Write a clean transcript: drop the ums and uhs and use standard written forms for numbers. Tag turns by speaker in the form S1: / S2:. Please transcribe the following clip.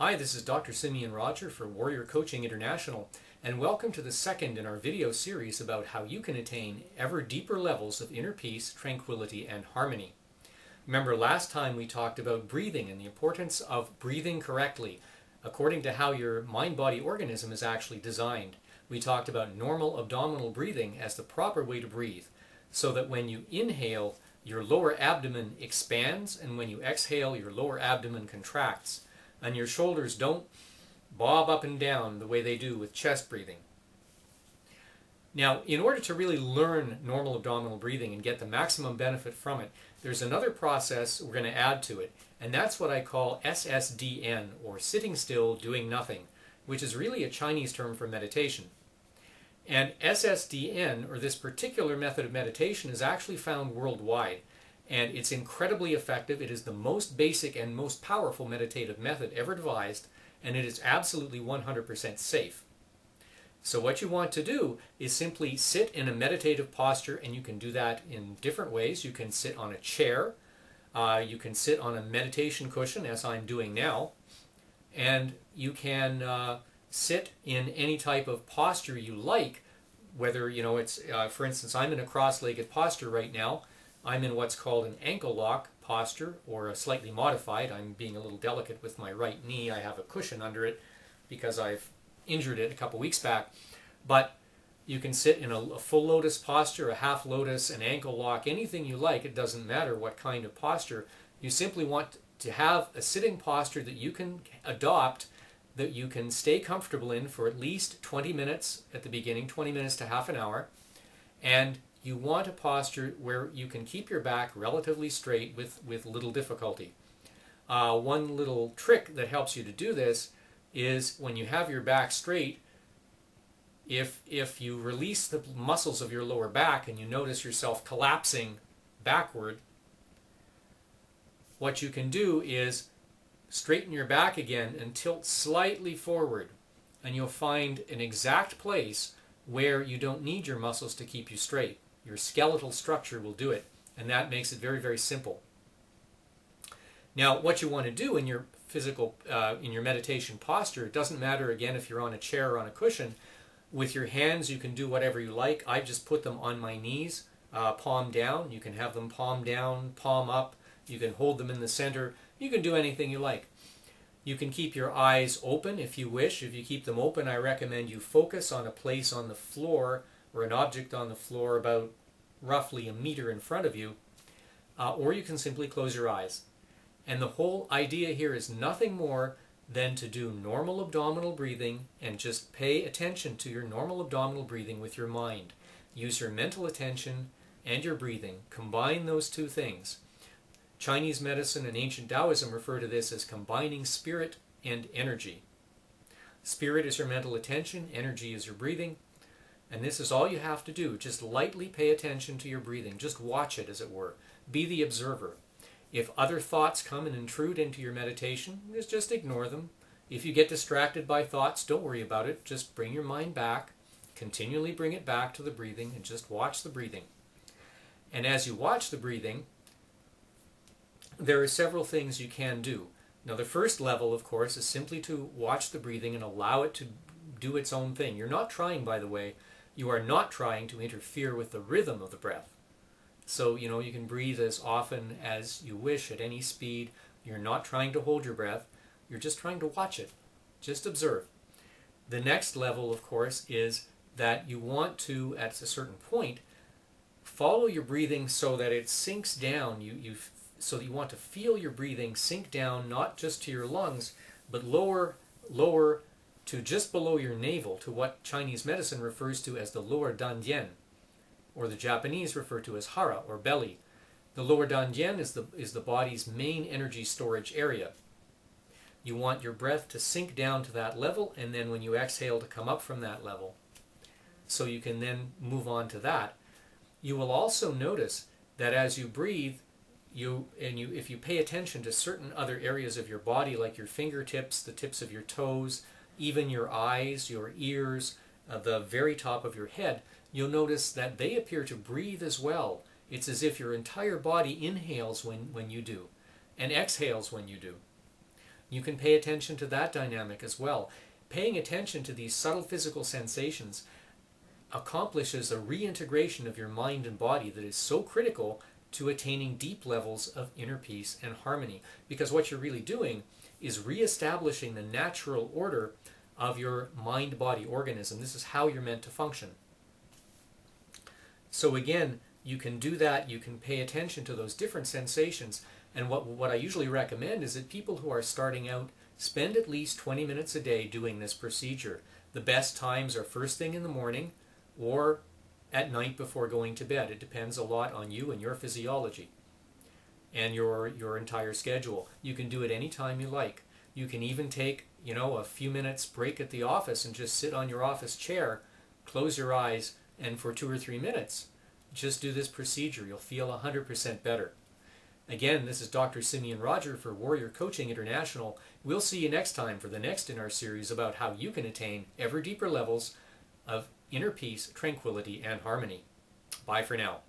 S1: Hi, this is Dr. Simeon Roger for Warrior Coaching International, and welcome to the second in our video series about how you can attain ever deeper levels of inner peace, tranquility, and harmony. Remember, last time we talked about breathing and the importance of breathing correctly according to how your mind-body organism is actually designed. We talked about normal abdominal breathing as the proper way to breathe, so that when you inhale, your lower abdomen expands, and when you exhale, your lower abdomen contracts, and your shoulders don't bob up and down the way they do with chest breathing. Now, in order to really learn normal abdominal breathing and get the maximum benefit from it, there's another process we're going to add to it, and that's what I call SSDN, or sitting still, doing nothing, which is really a Chinese term for meditation. And SSDN, or this particular method of meditation, is actually found worldwide, and it's incredibly effective. It is the most basic and most powerful meditative method ever devised, and it is absolutely 100% safe. So what you want to do is simply sit in a meditative posture, and you can do that in different ways. You can sit on a chair, you can sit on a meditation cushion, as I'm doing now, and you can sit in any type of posture you like, whether, it's, for instance, I'm in a cross-legged posture right now. I'm in what's called an ankle lock posture, or a slightly modified. I'm being a little delicate with my right knee. I have a cushion under it because I've injured it a couple weeks back. But you can sit in a full lotus posture, a half lotus, an ankle lock, anything you like. It doesn't matter what kind of posture. You simply want to have a sitting posture that you can adopt, that you can stay comfortable in for at least 20 minutes at the beginning, 20 minutes to half an hour. And you want a posture where you can keep your back relatively straight with little difficulty. One little trick that helps you to do this is when you have your back straight, if you release the muscles of your lower back and you notice yourself collapsing backward, what you can do is straighten your back again and tilt slightly forward, and you'll find an exact place where you don't need your muscles to keep you straight. Your skeletal structure will do it, and that makes it very, very simple. Now, what you want to do in your in your meditation posture, it doesn't matter, again, if you're on a chair or on a cushion. With your hands, you can do whatever you like. I just put them on my knees, palm down. You can have them palm down, palm up. You can hold them in the center. You can do anything you like. You can keep your eyes open if you wish. If you keep them open, I recommend you focus on a place on the floor or an object on the floor about roughly a meter in front of you, or you can simply close your eyes. And the whole idea here is nothing more than to do normal abdominal breathing and just pay attention to your normal abdominal breathing with your mind. Use your mental attention and your breathing. Combine those two things. Chinese medicine and ancient Taoism refer to this as combining spirit and energy. Spirit is your mental attention, energy is your breathing, and this is all you have to do. Just lightly pay attention to your breathing. Just watch it, as it were. Be the observer. If other thoughts come and intrude into your meditation, just ignore them. If you get distracted by thoughts, don't worry about it. Just bring your mind back. Continually bring it back to the breathing and just watch the breathing. And as you watch the breathing, there are several things you can do. Now, the first level, of course, is simply to watch the breathing and allow it to do its own thing. You're not trying, by the way, you are not trying to interfere with the rhythm of the breath. So, you can breathe as often as you wish at any speed. You're not trying to hold your breath. You're just trying to watch it. Just observe. The next level, of course, is that you want to, at a certain point, follow your breathing so that it sinks down. So that you want to feel your breathing sink down, not just to your lungs, but lower to just below your navel, to what Chinese medicine refers to as the lower dantian, or the Japanese refer to as hara, or belly. The lower dantian is the body's main energy storage area. You want your breath to sink down to that level, and then when you exhale, to come up from that level. So you can then move on to that. You will also notice that as you breathe, if you pay attention to certain other areas of your body, like your fingertips, the tips of your toes, even your eyes, your ears, the very top of your head, you'll notice that they appear to breathe as well. It's as if your entire body inhales when you do, and exhales when you do. You can pay attention to that dynamic as well. Paying attention to these subtle physical sensations accomplishes a reintegration of your mind and body that is so critical to attaining deep levels of inner peace and harmony. Because what you're really doing is reestablishing the natural order of your mind-body organism. This is how you're meant to function. So again, you can do that, you can pay attention to those different sensations, and what I usually recommend is that people who are starting out spend at least 20 minutes a day doing this procedure. The best times are first thing in the morning or at night before going to bed. It depends a lot on you and your physiology and your entire schedule. You can do it anytime you like. You can even take, a few minutes break at the office and just sit on your office chair, close your eyes, and for 2 or 3 minutes, just do this procedure. You'll feel 100% better. Again, this is Dr. Simeon Roger for Warrior Coaching International. We'll see you next time for the next in our series about how you can attain ever deeper levels of inner peace, tranquility, and harmony. Bye for now.